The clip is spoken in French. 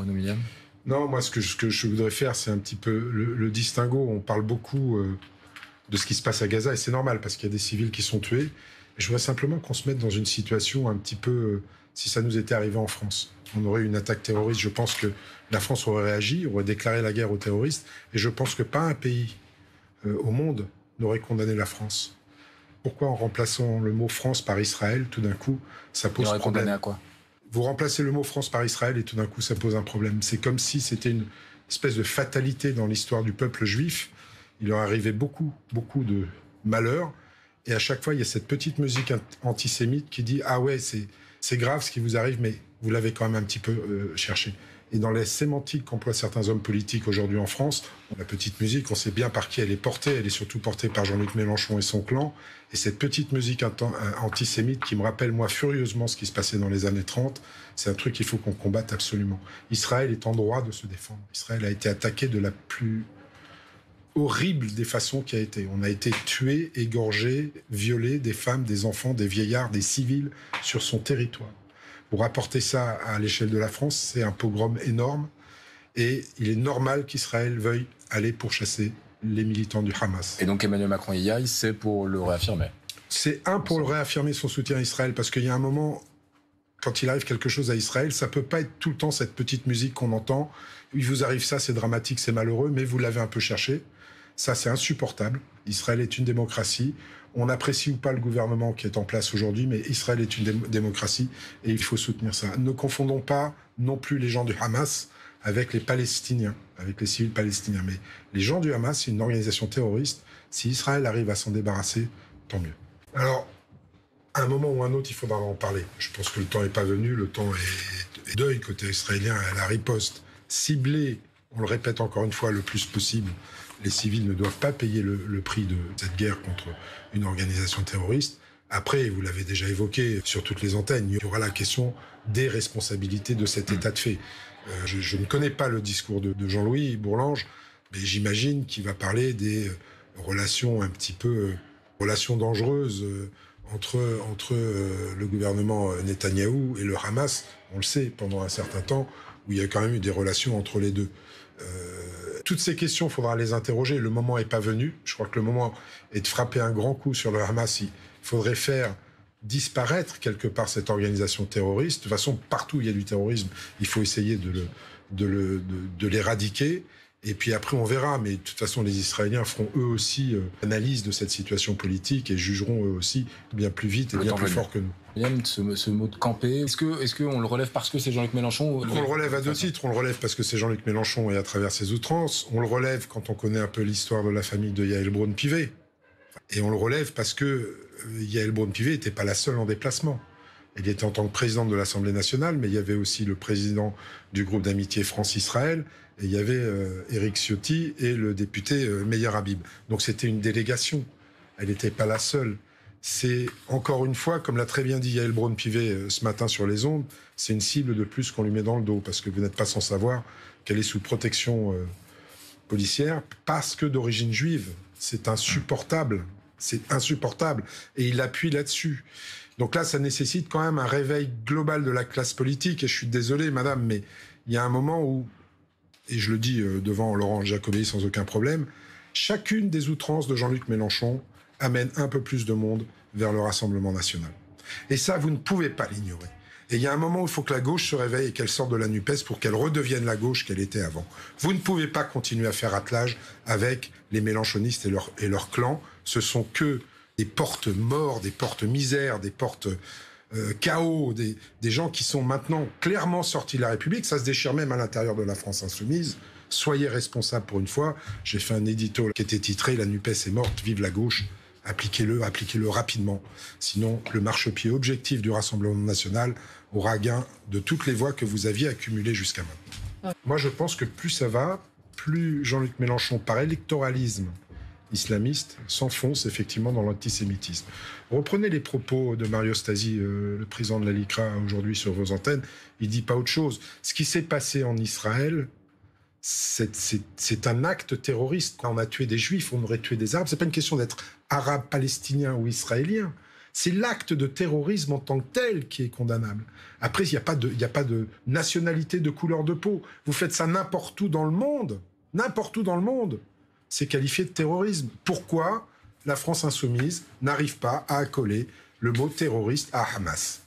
Renaud Milliam? Non, moi, ce que je voudrais faire, c'est un petit peu le distinguo. On parle beaucoup de ce qui se passe à Gaza, et c'est normal, parce qu'il y a des civils qui sont tués. Et je voudrais simplement qu'on se mette dans une situation un petit peu... si ça nous était arrivé en France, on aurait eu une attaque terroriste. Je pense que la France aurait réagi, aurait déclaré la guerre aux terroristes, et je pense que pas un pays au monde n'aurait condamné la France. Pourquoi, en remplaçant le mot France par Israël, tout d'un coup, ça pose problème? Condamné à quoi? Vous remplacez le mot France par Israël et tout d'un coup, ça pose un problème. C'est comme si c'était une espèce de fatalité dans l'histoire du peuple juif. Il leur arrivait beaucoup de malheurs. Et à chaque fois, il y a cette petite musique antisémite qui dit « Ah ouais, c'est grave ce qui vous arrive, mais vous l'avez quand même un petit peu cherché ». Et dans les sémantiques qu'emploient certains hommes politiques aujourd'hui en France, la petite musique, on sait bien par qui elle est portée. Elle est surtout portée par Jean-Luc Mélenchon et son clan. Et cette petite musique antisémite qui me rappelle, moi, furieusement ce qui se passait dans les années 30, c'est un truc qu'il faut qu'on combatte absolument. Israël est en droit de se défendre. Israël a été attaqué de la plus horrible des façons qui a été. On a été tué, égorgé, violé, des femmes, des enfants, des vieillards, des civils sur son territoire. Pour rapporter ça à l'échelle de la France, c'est un pogrom énorme. Et il est normal qu'Israël veuille aller pourchasser les militants du Hamas. Et donc Emmanuel Macron y aille, c'est pour le réaffirmer? C'est pour le réaffirmer son soutien à Israël, parce qu'il y a un moment, quand il arrive quelque chose à Israël, ça peut pas être tout le temps cette petite musique qu'on entend. Il vous arrive ça, c'est dramatique, c'est malheureux, mais vous l'avez un peu cherché. Ça, c'est insupportable. Israël est une démocratie. On apprécie ou pas le gouvernement qui est en place aujourd'hui, mais Israël est une démocratie et il faut soutenir ça. Ne confondons pas non plus les gens du Hamas avec les Palestiniens, avec les civils palestiniens. Mais les gens du Hamas, c'est une organisation terroriste. Si Israël arrive à s'en débarrasser, tant mieux. Alors, à un moment ou un autre, il faudra en parler. Je pense que le temps n'est pas venu. Le temps est deuil côté israélien à la riposte ciblée. On le répète encore une fois le plus possible. Les civils ne doivent pas payer le prix de cette guerre contre une organisation terroriste. Après, vous l'avez déjà évoqué sur toutes les antennes, il y aura la question des responsabilités de cet état de fait. Je ne connais pas le discours de Jean-Louis Bourlanges, mais j'imagine qu'il va parler des relations un petit peu relations dangereuses entre le gouvernement Netanyahou et le Hamas. On le sait, pendant un certain temps, où il y a quand même eu des relations entre les deux. Toutes ces questions, il faudra les interroger. Le moment n'est pas venu. Je crois que le moment est de frapper un grand coup sur le Hamas. Il faudrait faire disparaître quelque part cette organisation terroriste. De toute façon, partout où il y a du terrorisme, il faut essayer de l'éradiquer. Et puis après, on verra. Mais de toute façon, les Israéliens feront eux aussi analyse de cette situation politique et jugeront eux aussi bien plus vite et bien plus fort que nous. Ce mot de camper, est-ce qu'on le relève parce que c'est Jean-Luc Mélenchon? On le relève à deux titres. On le relève parce que c'est Jean-Luc Mélenchon et à travers ses outrances. On le relève quand on connaît un peu l'histoire de la famille de Yael Braun-Pivet. Et on le relève parce que Yael Braun-Pivet n'était pas la seule en déplacement. Elle était en tant que présidente de l'Assemblée nationale, mais il y avait aussi le président du groupe d'amitié France-Israël, et il y avait Éric Ciotti et le député Meyer Habib. Donc c'était une délégation. Elle n'était pas la seule. C'est, encore une fois, comme l'a très bien dit Yael Braun-Pivet ce matin sur les ondes, c'est une cible de plus qu'on lui met dans le dos, parce que vous n'êtes pas sans savoir qu'elle est sous protection policière, parce que d'origine juive. C'est insupportable. C'est insupportable. Et il appuie là-dessus. Donc là, ça nécessite quand même un réveil global de la classe politique. Et je suis désolé, madame, mais il y a un moment où, et je le dis devant Laurent Jacobelli sans aucun problème, chacune des outrances de Jean-Luc Mélenchon amène un peu plus de monde vers le Rassemblement national. Et ça, vous ne pouvez pas l'ignorer. Et il y a un moment où il faut que la gauche se réveille et qu'elle sorte de la NUPES pour qu'elle redevienne la gauche qu'elle était avant. Vous ne pouvez pas continuer à faire attelage avec les mélenchonistes et leur clan. Ce sont que des portes morts, des portes misères, des portes chaos, des gens qui sont maintenant clairement sortis de la République. Ça se déchire même à l'intérieur de la France insoumise. Soyez responsables pour une fois. J'ai fait un édito qui était titré « La NUPES est morte, vive la gauche ». Appliquez-le rapidement. Sinon, le marchepied objectif du Rassemblement national aura gain de toutes les voix que vous aviez accumulées jusqu'à maintenant. Moi, je pense que plus ça va, plus Jean-Luc Mélenchon, par électoralisme islamiste, s'enfonce effectivement dans l'antisémitisme. Reprenez les propos de Mario Stasi, le président de la LICRA, aujourd'hui sur vos antennes. Il dit pas autre chose. Ce qui s'est passé en Israël, c'est un acte terroriste. Quand on a tué des juifs, on aurait tué des arabes. C'est pas une question d'être arabe, palestinien ou israélien. C'est l'acte de terrorisme en tant que tel qui est condamnable. Après, il n'y a pas de nationalité, de couleur de peau. Vous faites ça n'importe où dans le monde, c'est qualifié de terrorisme. Pourquoi la France insoumise n'arrive pas à accoler le mot terroriste à Hamas ?